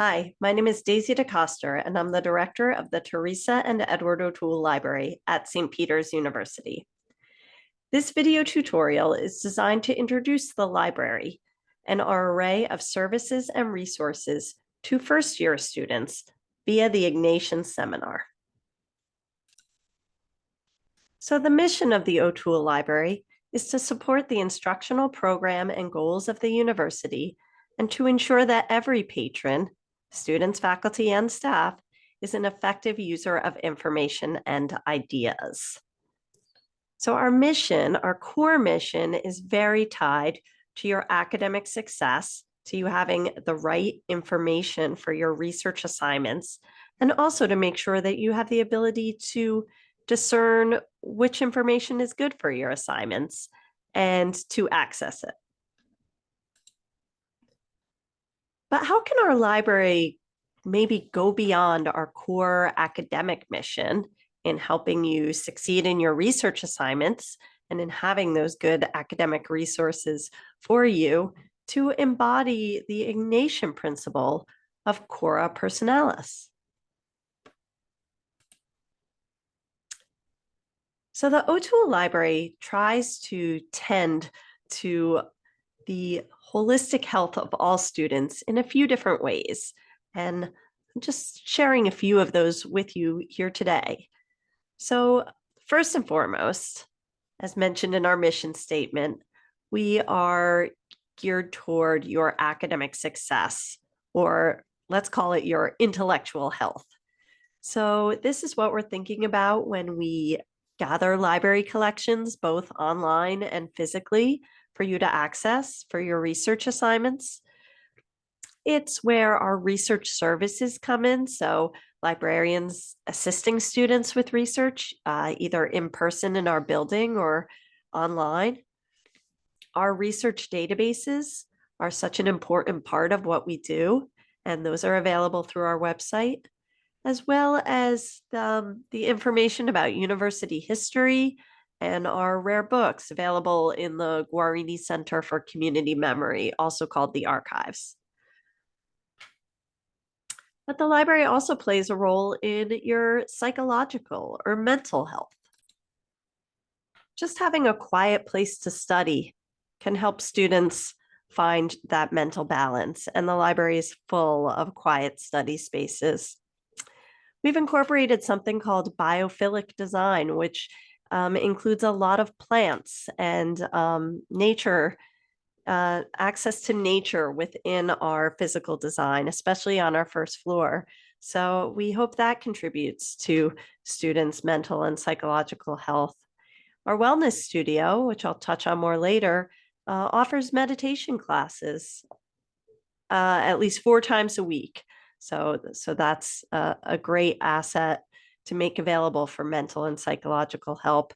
Hi, my name is Daisy DeCoster, and I'm the director of the Theresa and Edward O'Toole Library at St. Peter's University. This video tutorial is designed to introduce the library and our array of services and resources to first-year students via the Ignatian Seminar. So the mission of the O'Toole Library is to support the instructional program and goals of the university and to ensure that every patron, students, faculty, and staff, is an effective user of information and ideas. So our mission, our core mission, is very tied to your academic success, to you having the right information for your research assignments, and also to make sure that you have the ability to discern which information is good for your assignments and to access it. But how can our library maybe go beyond our core academic mission in helping you succeed in your research assignments and in having those good academic resources for you to embody the Ignatian principle of cura personalis? So the O'Toole Library tries to tend to the holistic health of all students in a few different ways. And I'm just sharing a few of those with you here today. So first and foremost, as mentioned in our mission statement, we are geared toward your academic success, or let's call it your intellectual health. So this is what we're thinking about when we gather library collections, both online and physically, for you to access for your research assignments. It's where our research services come in. So librarians assisting students with research, either in person in our building or online. Our research databases are such an important part of what we do, and those are available through our website, as well as the information about university history and our rare books available in the Guarini Center for Community Memory, also called the Archives. But the library also plays a role in your psychological or mental health. Just having a quiet place to study can help students find that mental balance, and the library is full of quiet study spaces. We've incorporated something called biophilic design, which includes a lot of plants and nature, access to nature within our physical design, especially on our first floor. So we hope that contributes to students' mental and psychological health. Our wellness studio, which I'll touch on more later, offers meditation classes at least 4 times a week. So that's a great asset to make available for mental and psychological help.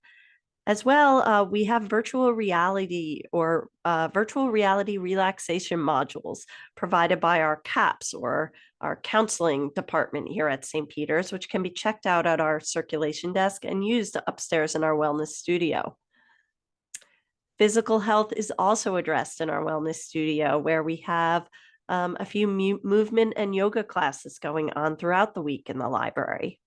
As well, we have virtual reality relaxation modules provided by our CAPS, or our counseling department here at St. Peter's, which can be checked out at our circulation desk and used upstairs in our wellness studio. Physical health is also addressed in our wellness studio, where we have a few movement and yoga classes going on throughout the week in the library.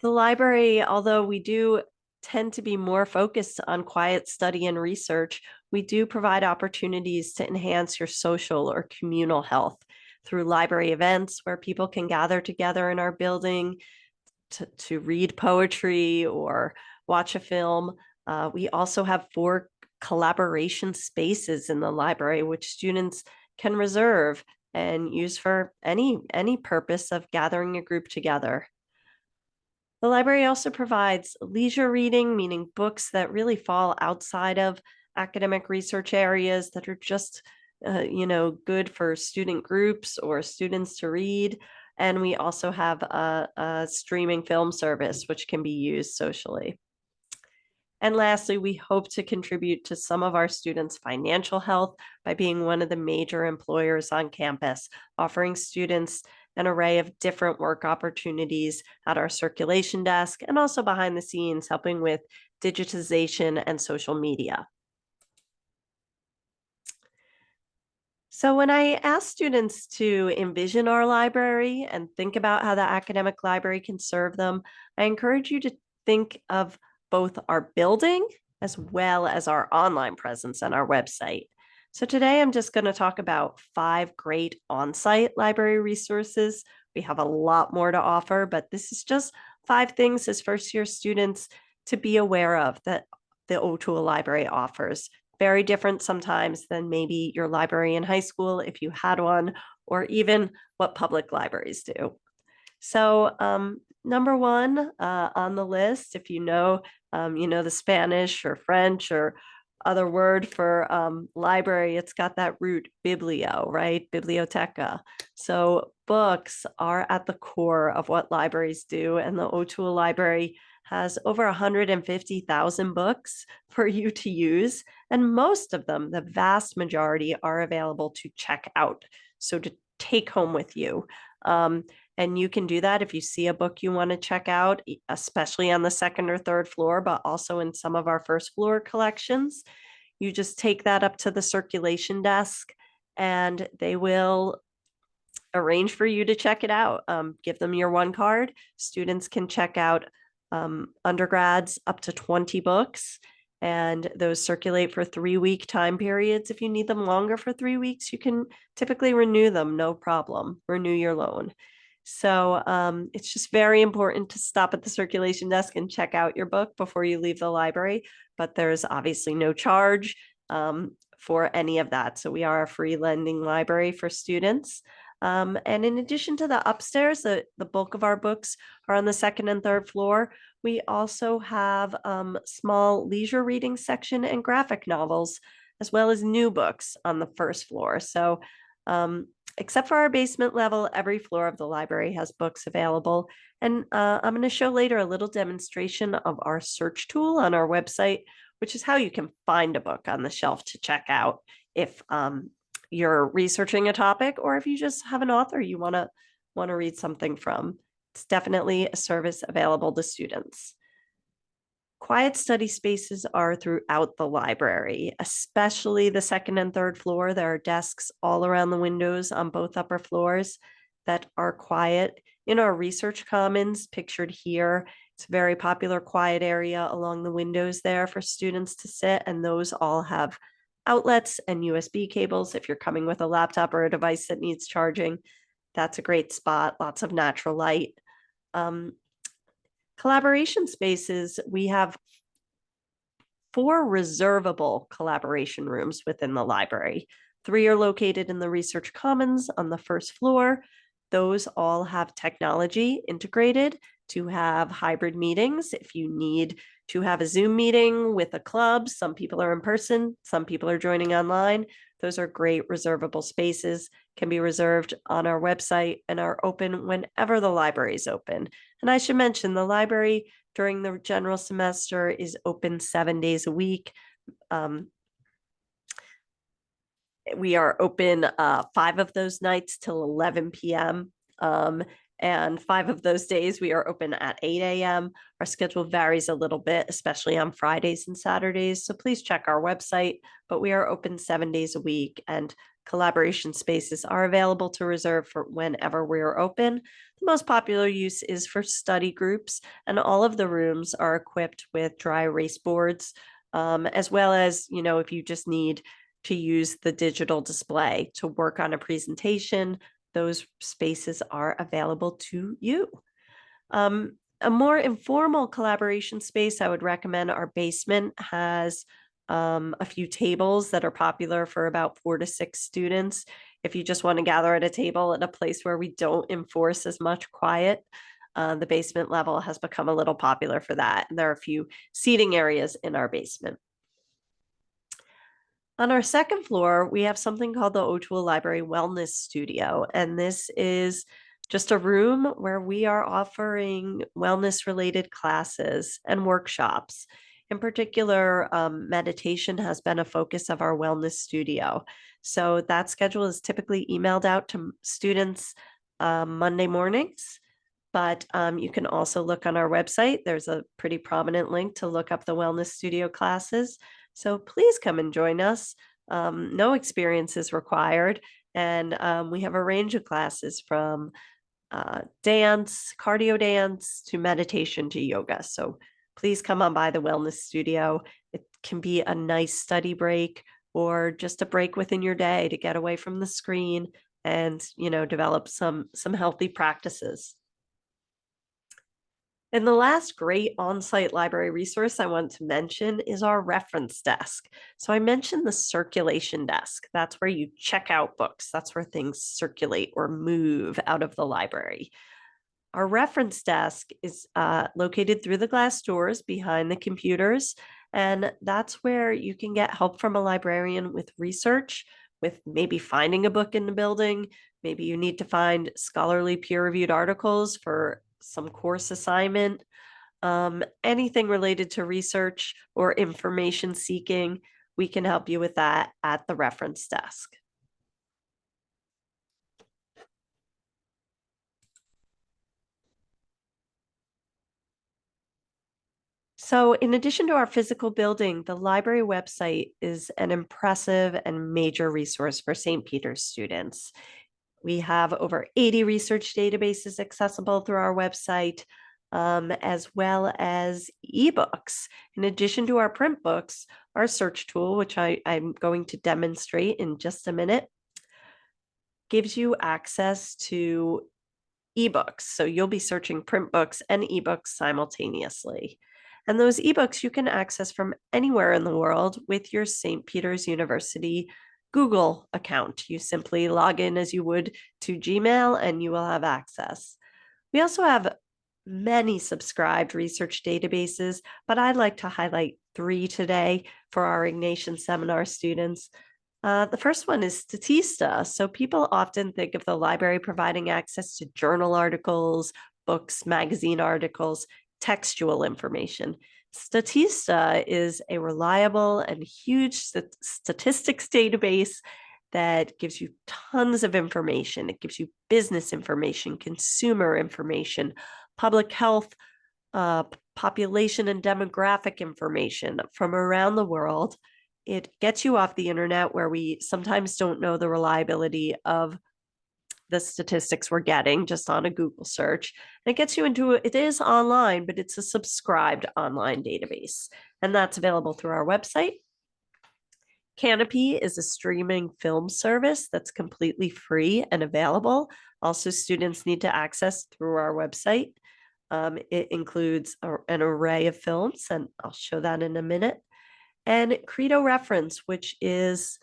The library, although we do tend to be more focused on quiet study and research, we do provide opportunities to enhance your social or communal health through library events where people can gather together in our building to read poetry or watch a film. We also have 4 collaboration spaces in the library, which students can reserve and use for any purpose of gathering a group together. The library also provides leisure reading, meaning books that really fall outside of academic research areas that are just, good for student groups or students to read. And we also have a streaming film service, which can be used socially. And lastly, we hope to contribute to some of our students' financial health by being one of the major employers on campus, offering students an array of different work opportunities at our circulation desk and also behind the scenes, helping with digitization and social media. So when I ask students to envision our library and think about how the academic library can serve them, I encourage you to think of both our building as well as our online presence on our website. So today I'm just going to talk about 5 great on-site library resources. We have a lot more to offer, but this is just 5 things as first-year students to be aware of that the O'Toole Library offers. Very different sometimes than maybe your library in high school, if you had one, or even what public libraries do. So number one on the list, if you know the Spanish or French or other word for library, it's got that root biblio, right? Biblioteca. So books are at the core of what libraries do, and the O'Toole Library has over 150,000 books for you to use, and most of them, the vast majority, are available to check out, so to take home with you. And you can do that if you see a book you want to check out, especially on the second or third floor, but also in some of our first floor collections. You just take that up to the circulation desk and they will arrange for you to check it out. Give them your one card. Students can check out undergrads up to 20 books, and those circulate for 3-week time periods. If you need them longer for 3 weeks, you can typically renew them, no problem. Renew your loan. So it's just very important to stop at the circulation desk and check out your book before you leave the library. But there's obviously no charge for any of that. So we are a free lending library for students. And in addition to the upstairs, the bulk of our books are on the second and third floor. We also have small leisure reading section and graphic novels, as well as new books on the first floor. So except for our basement level, every floor of the library has books available. And I'm going to show later a little demonstration of our search tool on our website, which is how you can find a book on the shelf to check out if you're researching a topic, or if you just have an author you want to read something from. It's definitely a service available to students. Quiet study spaces are throughout the library, especially the second and third floor. There are desks all around the windows on both upper floors that are quiet. In our research commons, pictured here, it's a very popular quiet area along the windows there for students to sit, and those all have outlets and USB cables. If you're coming with a laptop or a device that needs charging, that's a great spot. Lots of natural light. Collaboration spaces, we have 4 reservable collaboration rooms within the library. 3 are located in the research commons on the first floor. Those all have technology integrated to have hybrid meetings. If you need to have a Zoom meeting with a club, some people are in person, some people are joining online. Those are great reservable spaces, can be reserved on our website, and are open whenever the library is open. And I should mention the library during the general semester is open 7 days a week. We are open 5 of those nights till 11 p.m. And 5 of those days we are open at 8 a.m. Our schedule varies a little bit, especially on Fridays and Saturdays. So please check our website, but we are open 7 days a week, and collaboration spaces are available to reserve for whenever we are open. The most popular use is for study groups, and all of the rooms are equipped with dry erase boards, as well as, if you just need to use the digital display to work on a presentation, those spaces are available to you. A more informal collaboration space, I would recommend our basement has a few tables that are popular for about 4 to 6 students. If you just want to gather at a table at a place where we don't enforce as much quiet, the basement level has become a little popular for that. And there are a few seating areas in our basement. On our second floor, we have something called the O'Toole Library Wellness Studio, and this is just a room where we are offering wellness-related classes and workshops. In particular, meditation has been a focus of our wellness studio. So that schedule is typically emailed out to students Monday mornings, but you can also look on our website. There's a pretty prominent link to look up the wellness studio classes. So please come and join us. No experience is required. And we have a range of classes from dance, cardio dance, to meditation to yoga. So please come on by the Wellness Studio. It can be a nice study break or just a break within your day to get away from the screen and, develop some healthy practices. And the last great on-site library resource I want to mention is our reference desk. So I mentioned the circulation desk. That's where you check out books. That's where things circulate or move out of the library. Our reference desk is located through the glass doors behind the computers, and that's where you can get help from a librarian with research, with maybe finding a book in the building. Maybe you need to find scholarly peer-reviewed articles for some course assignment, anything related to research or information seeking. We can help you with that at the reference desk. So, in addition to our physical building, the library website is an impressive and major resource for St. Peter's students. We have over 80 research databases accessible through our website, as well as ebooks. In addition to our print books, our search tool, which I'm going to demonstrate in just a minute, gives you access to ebooks. So you'll be searching print books and ebooks simultaneously. And those ebooks you can access from anywhere in the world with your St. Peter's University Google account. You simply log in as you would to Gmail and you will have access. We also have many subscribed research databases, but I'd like to highlight 3 today for our Ignatian Seminar students. The first one is Statista. So people often think of the library providing access to journal articles, books, magazine articles, textual information. Statista is a reliable and huge statistics database that gives you tons of information. It gives you business information, consumer information, public health, population and demographic information from around the world. It gets you off the internet where we sometimes don't know the reliability of the statistics we're getting just on a Google search. And it gets you into it is online, but it's a subscribed online database. And that's available through our website. Canopy is a streaming film service that's completely free and available. Also, students need to access through our website. It includes an array of films, and I'll show that in a minute. And Credo Reference, which is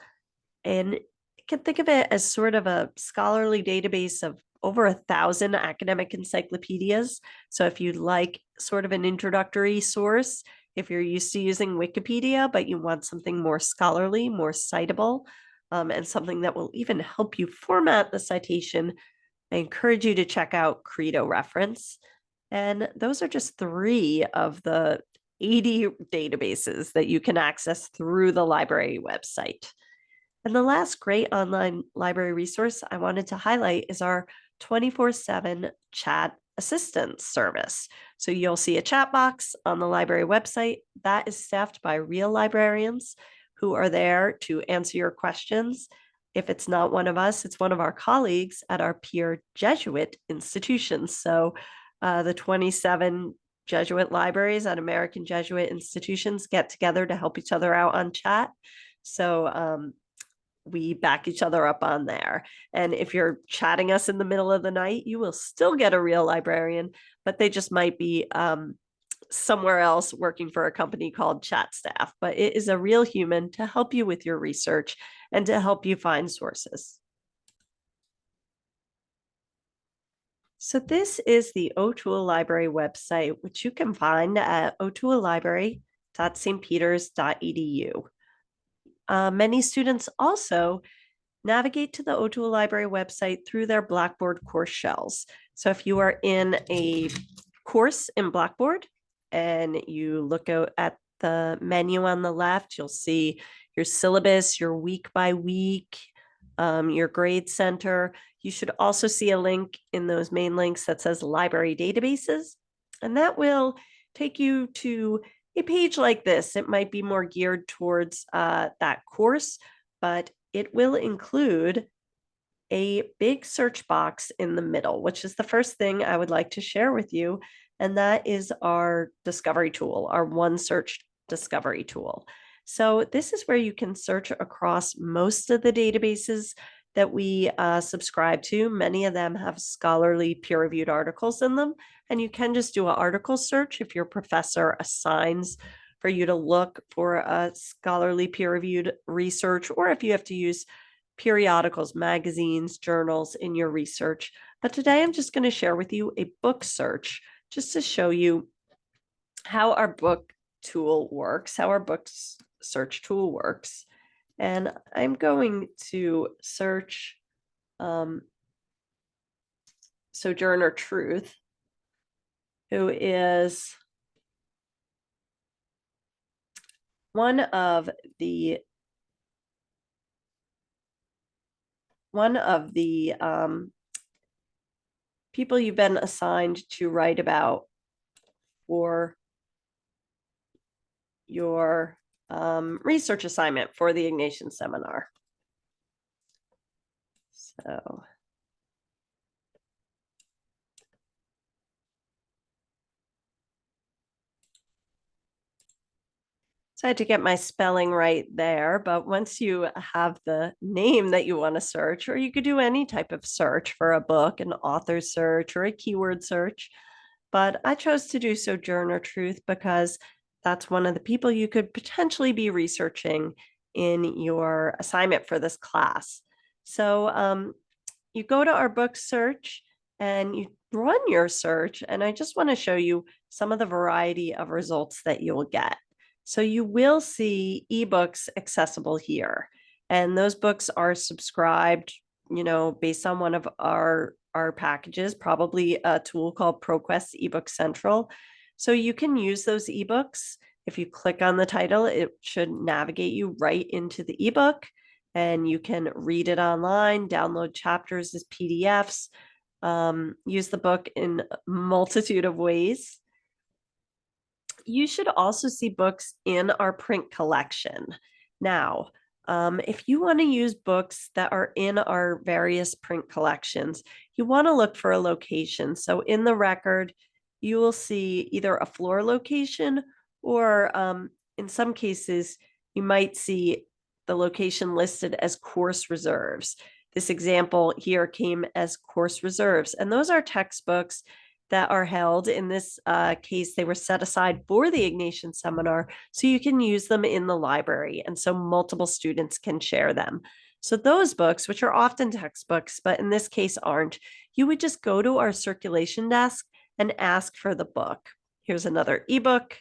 you can think of it as sort of a scholarly database of over 1,000 academic encyclopedias. So if you'd like sort of an introductory source, if you're used to using Wikipedia, but you want something more scholarly, more citable, and something that will even help you format the citation, I encourage you to check out Credo Reference. And those are just 3 of the 80 databases that you can access through the library website. And the last great online library resource I wanted to highlight is our 24/7 chat assistance service. So you'll see a chat box on the library website that is staffed by real librarians who are there to answer your questions. If it's not one of us, it's one of our colleagues at our peer Jesuit institutions. So the 27 Jesuit libraries at American Jesuit institutions get together to help each other out on chat. So we back each other up on there. And if you're chatting us in the middle of the night, you will still get a real librarian, but they just might be somewhere else working for a company called Chat Staff. But it is a real human to help you with your research and to help you find sources. So this is the O'Toole Library website, which you can find at o'toolelibrary.stpeters.edu. Many students also navigate to the O'Toole Library website through their Blackboard course shells. So if you are in a course in Blackboard and you look out at the menu on the left, you'll see your syllabus, your week by week, your grade center. You should also see a link in those main links that says library databases, and that will take you to a page like this. It might be more geared towards that course, but it will include a big search box in the middle, which is the first thing I would like to share with you. And that is our discovery tool, our One Search discovery tool. So this is where you can search across most of the databases that we subscribe to. Many of them have scholarly peer-reviewed articles in them, and you can just do an article search if your professor assigns for you to look for a scholarly peer-reviewed research, or if you have to use periodicals, magazines, journals in your research. But today I'm just going to share with you a book search just to show you how our book tool works, how our book search tool works. And I'm going to search Sojourner Truth, who is one of the people you've been assigned to write about for your research assignment for the Ignatian Seminar. So I had to get my spelling right there, but once you have the name that you want to search, or you could do any type of search for a book, an author search or a keyword search, but I chose to do Sojourner Truth because that's one of the people you could potentially be researching in your assignment for this class. So you go to our book search and you run your search, and I just want to show you some of the variety of results that you'll get. So you will see ebooks accessible here, and those books are subscribed, based on one of our packages, probably a tool called ProQuest eBook Central. So you can use those ebooks. If you click on the title, it should navigate you right into the ebook, and you can read it online, download chapters as PDFs, use the book in a multitude of ways. You should also see books in our print collection. Now, if you want to use books that are in our various print collections, you want to look for a location. So in the record, you will see either a floor location, or in some cases, you might see the location listed as course reserves. This example here came as course reserves, and those are textbooks that are held. In this case, they were set aside for the Ignatian Seminar, so you can use them in the library, and so multiple students can share them. So those books, which are often textbooks, but in this case aren't, you would just go to our circulation desk and ask for the book. Here's another ebook.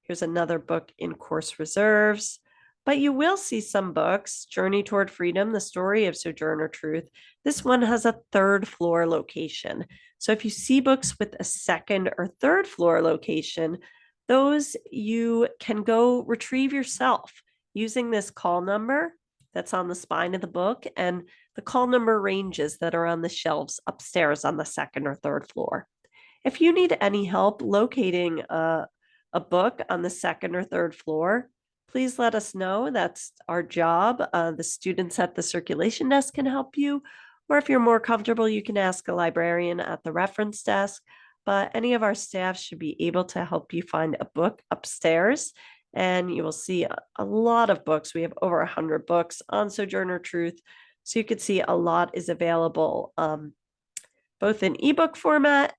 Here's another book in course reserves. But you will see some books, Journey Toward Freedom, The Story of Sojourner Truth. This one has a third floor location. So if you see books with a second or third floor location, those you can go retrieve yourself using this call number that's on the spine of the book and the call number ranges that are on the shelves upstairs on the second or third floor. If you need any help locating a book on the second or third floor, please let us know. That's our job. The students at the circulation desk can help you, or if you're more comfortable, you can ask a librarian at the reference desk. But any of our staff should be able to help you find a book upstairs, and you will see a lot of books. We have over 100 books on Sojourner Truth, so you could see a lot is available, both in ebook format,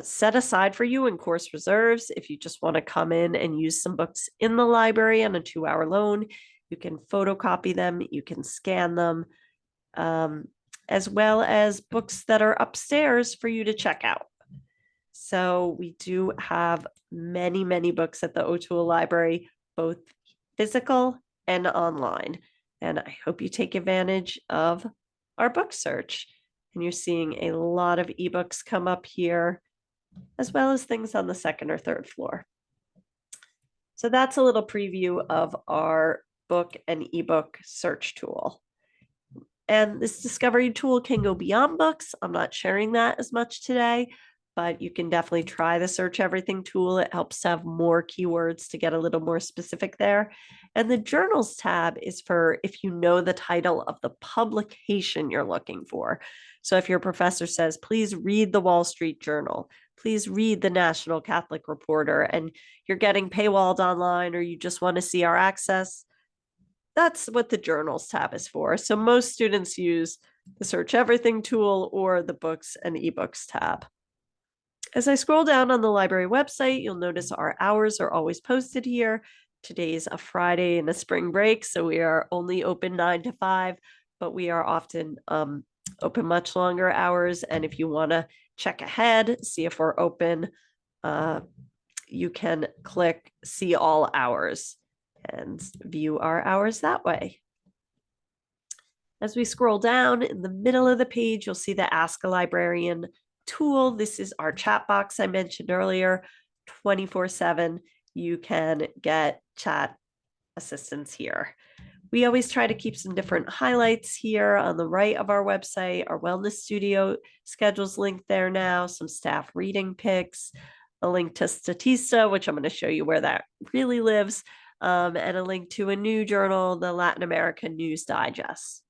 set aside for you in course reserves. If you just want to come in and use some books in the library on a 2-hour loan, you can photocopy them, you can scan them, as well as books that are upstairs for you to check out. So we do have many, many books at the O'Toole Library, both physical and online. And I hope you take advantage of our book search. And you're seeing a lot of ebooks come up here, as well as things on the second or third floor. So that's a little preview of our book and ebook search tool. And this discovery tool can go beyond books. I'm not sharing that as much today, but you can definitely try the search everything tool. It helps to have more keywords to get a little more specific there. And the journals tab is for if you know the title of the publication you're looking for. So if your professor says, please read the Wall Street Journal, please read the National Catholic Reporter, and you're getting paywalled online or you just want to see our access, that's what the journals tab is for. So most students use the search everything tool or the books and ebooks tab. As I scroll down on the library website, you'll notice our hours are always posted here. Today's a Friday in a spring break, so we are only open 9 to 5, but we are often open much longer hours. And if you want to check ahead, see if we're open, you can click see all hours and view our hours that way. As we scroll down in the middle of the page, you'll see the Ask a Librarian tool. This is our chat box I mentioned earlier, 24/7. You can get chat assistance here. We always try to keep some different highlights here on the right of our website. Our wellness studio schedule's linked there now, some staff reading picks, a link to Statista, which I'm going to show you where that really lives, and a link to a new journal, the Latin American News Digest.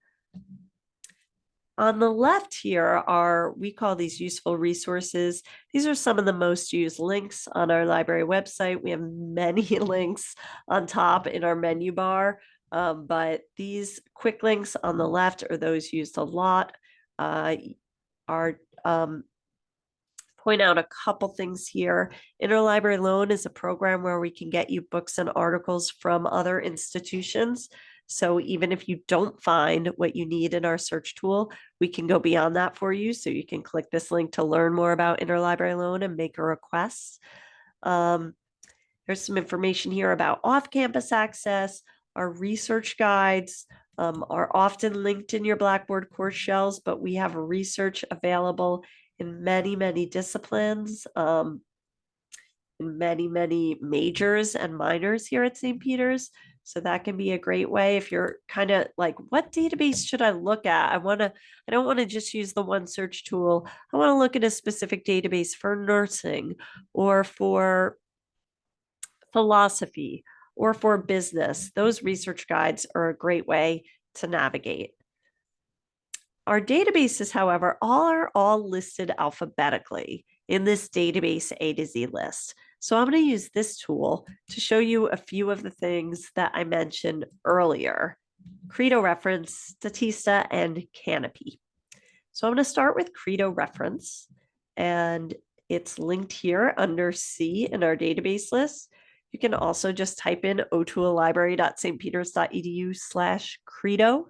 On the left here are, we call these useful resources. These are some of the most used links on our library website. We have many links on top in our menu bar, but these quick links on the left are those used a lot. Point out a couple things here. Interlibrary Loan is a program where we can get you books and articles from other institutions. So even if you don't find what you need in our search tool, we can go beyond that for you. So you can click this link to learn more about Interlibrary Loan and make a request. There's some information here about off-campus access. Our research guides are often linked in your Blackboard course shells, but we have research available in many, many disciplines, in many majors and minors here at St. Peter's. So that can be a great way if you're kind of like, what database should I look at? I don't want to just use the one search tool. I want to look at a specific database for nursing or for philosophy or for business. Those research guides are a great way to navigate. Our databases, however, are all listed alphabetically in this database A to Z list. So I'm going to use this tool to show you a few of the things that I mentioned earlier: Credo Reference, Statista, and Canopy. So I'm going to start with Credo Reference, and it's linked here under C in our database list. You can also just type in otoolibrary.stpeters.edu/credo.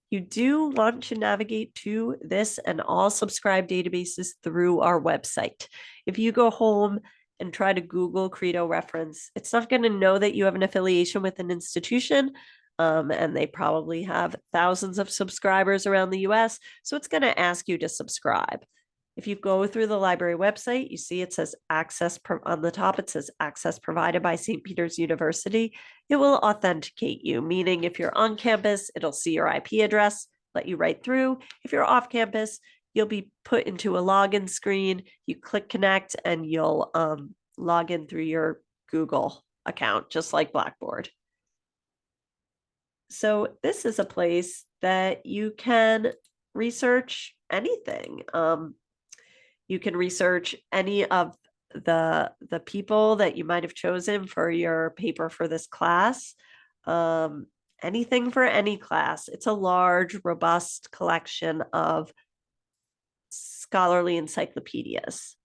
You do want to navigate to this and all subscribed databases through our website. If you go home and try to Google Credo Reference, it's not going to know that you have an affiliation with an institution, and they probably have thousands of subscribers around the US, so it's going to ask you to subscribe. If you go through the library website, you see it says access on the top, it says access provided by St. Peter's University. It will authenticate you, meaning if you're on campus, it'll see your IP address, let you right through. If you're off campus, you'll be put into a login screen. You click connect and you'll log in through your Google account, just like Blackboard. So this is a place that you can research anything. You can research any of the people that you might have chosen for your paper for this class. Anything for any class. It's a large, robust collection of scholarly encyclopedias.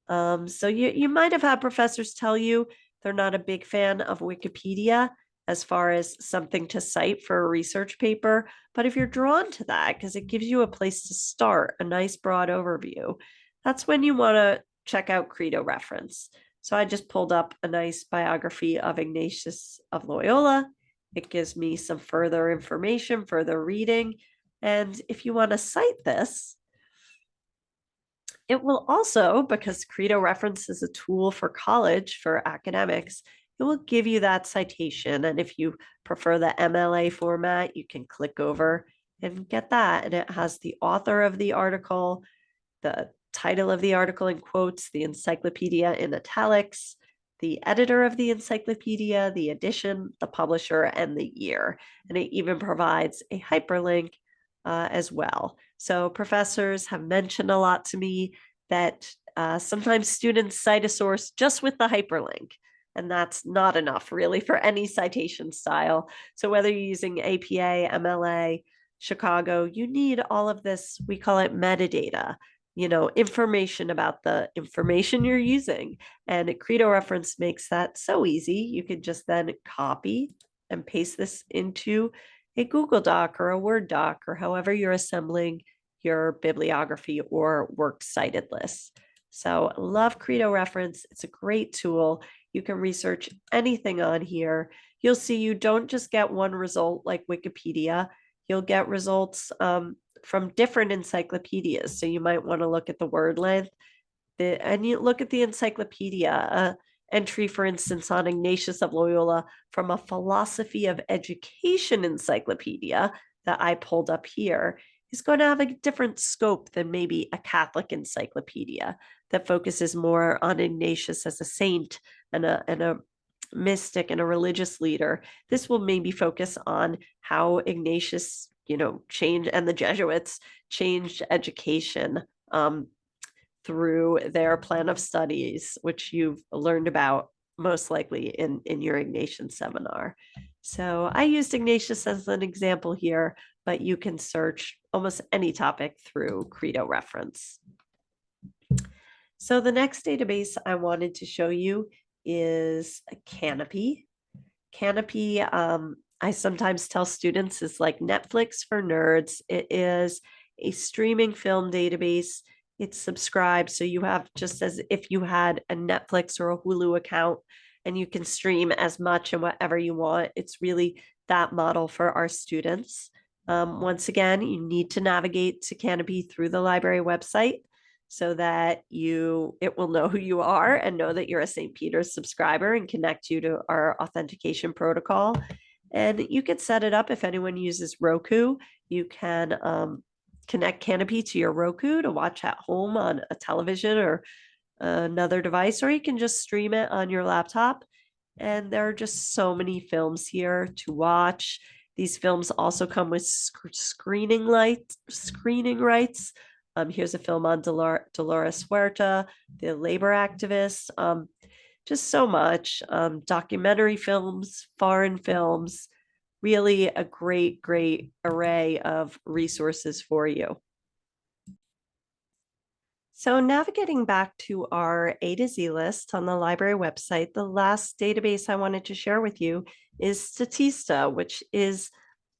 So you might have had professors tell you they're not a big fan of Wikipedia as far as something to cite for a research paper. But if you're drawn to that, because it gives you a place to start, a nice broad overview, that's when you want to check out Credo Reference. So I just pulled up a nice biography of Ignatius of Loyola. It gives me some further information, further reading. And if you want to cite this, it will also, because Credo Reference is a tool for college, for academics, it will give you that citation. And if you prefer the MLA format, you can click over and get that. And it has the author of the article, the title of the article in quotes, the encyclopedia in italics, the editor of the encyclopedia, the edition, the publisher, and the year. And it even provides a hyperlink as well. So professors have mentioned a lot to me that sometimes students cite a source just with the hyperlink, and that's not enough really for any citation style. So whether you're using APA, MLA, Chicago, you need all of this, we call it metadata, information about the information you're using. And Credo reference makes that so easy. You could just then copy and paste this into a Google Doc or a Word doc, or however you're assembling your bibliography or works cited lists. So love Credo reference. It's a great tool. You can research anything on here. You'll see you don't just get one result like Wikipedia. You'll get results from different encyclopedias. So you might want to look at the word length, and you look at the encyclopedia entry, for instance, on Ignatius of Loyola from a philosophy of education encyclopedia that I pulled up here is going to have a different scope than maybe a Catholic encyclopedia that focuses more on Ignatius as a saint and a mystic and a religious leader. This will maybe focus on how Ignatius, changed, and the Jesuits changed education through their plan of studies, which you've learned about most likely in your Ignatian seminar. So I used Ignatius as an example here, but you can search almost any topic through Credo reference. So the next database I wanted to show you is a Canopy. Canopy, I sometimes tell students, is like Netflix for nerds. It is a streaming film database. It's subscribed, so you have just as if you had a Netflix or a Hulu account, and you can stream as much and whatever you want. It's really that model for our students. Once again, you need to navigate to Canopy through the library website so that it will know who you are and know that you're a St. Peter's subscriber and connect you to our authentication protocol. And you can set it up if anyone uses Roku. You can connect Canopy to your Roku to watch at home on a television or another device, or you can just stream it on your laptop. And there are just so many films here to watch. These films also come with screening rights. Here's a film on Dolores Huerta, the labor activist. Just so much. Documentary films, foreign films, really a great array of resources for you. So navigating back to our A to Z list on the library website, the last database I wanted to share with you is Statista, which is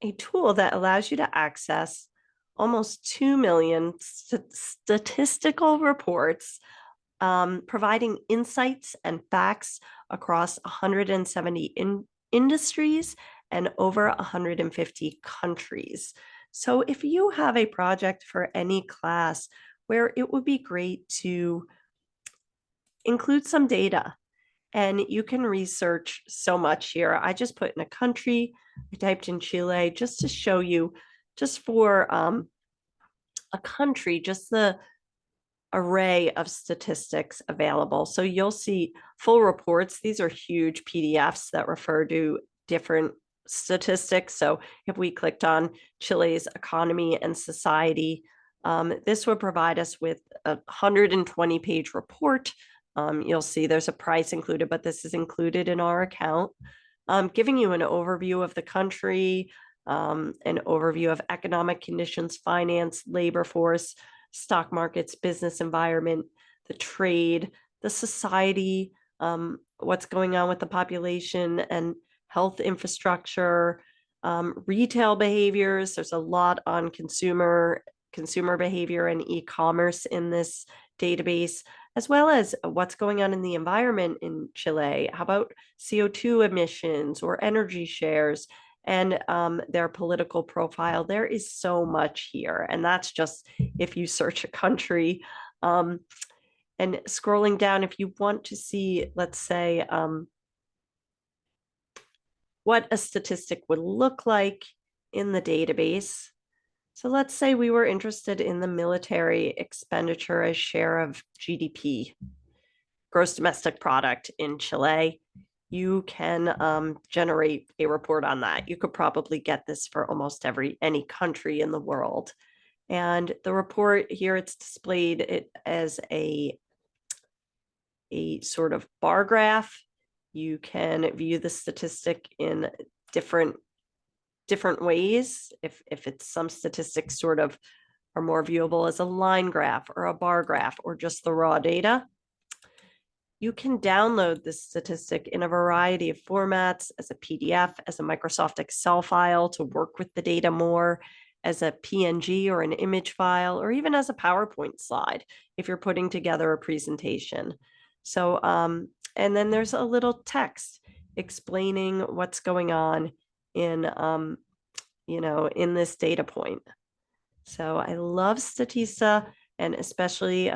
a tool that allows you to access almost 2 million statistical reports, providing insights and facts across 170 industries and over 150 countries. So if you have a project for any class where it would be great to include some data, and you can research so much here. I just put in a country, I typed in Chile just to show you, just for a country, just the array of statistics available. So you'll see full reports. These are huge PDFs that refer to different statistics. So if we clicked on Chile's economy and society, this would provide us with a 120-page report. You'll see there's a price included, but this is included in our account, giving you an overview of the country, an overview of economic conditions, finance, labor force, stock markets, business environment, the trade, the society, what's going on with the population and health infrastructure, retail behaviors. There's a lot on consumer behavior and e-commerce in this database, as well as what's going on in the environment in Chile. How about CO2 emissions or energy shares and their political profile? There is so much here, and that's just if you search a country. And scrolling down, if you want to see, let's say, what a statistic would look like in the database, So let's say we were interested in the military expenditure as share of GDP, gross domestic product in Chile. You can generate a report on that. You could probably get this for almost any country in the world. And the report here, it's displayed it as a sort of bar graph. You can view the statistic in different ways. If it's some statistics sort of are more viewable as a line graph or a bar graph or just the raw data. You can download this statistic in a variety of formats as a PDF, as a Microsoft Excel file to work with the data more, as a PNG or an image file, or even as a PowerPoint slide if you're putting together a presentation. So, and then there's a little text explaining what's going on in, in this data point. So I love Statista, and especially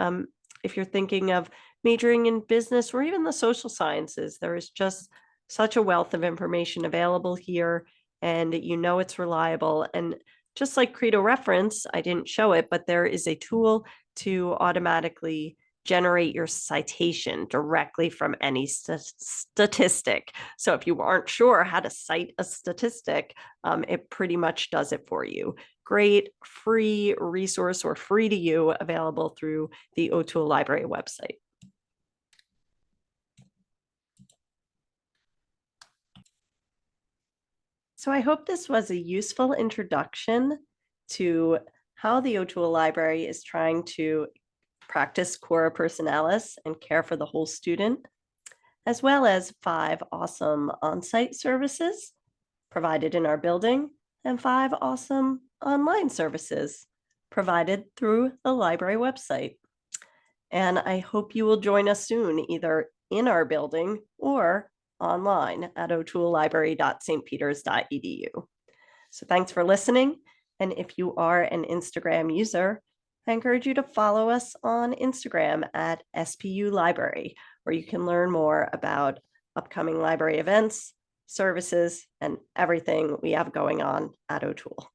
if you're thinking of majoring in business or even the social sciences, there is just such a wealth of information available here, and it's reliable. And just like Credo Reference, I didn't show it, but there is a tool to automatically generate your citation directly from any statistic. So if you aren't sure how to cite a statistic, it pretty much does it for you. Great free resource, or free to you, available through the O'Toole Library website. So I hope this was a useful introduction to how the O'Toole Library is trying to practice cura personalis and care for the whole student, as well as 5 awesome on-site services provided in our building and 5 awesome online services provided through the library website. And I hope you will join us soon, either in our building or online at o'toolelibrary.stpeters.edu. So thanks for listening. And if you are an Instagram user, I encourage you to follow us on Instagram at SPU Library, where you can learn more about upcoming library events, services, and everything we have going on at O'Toole.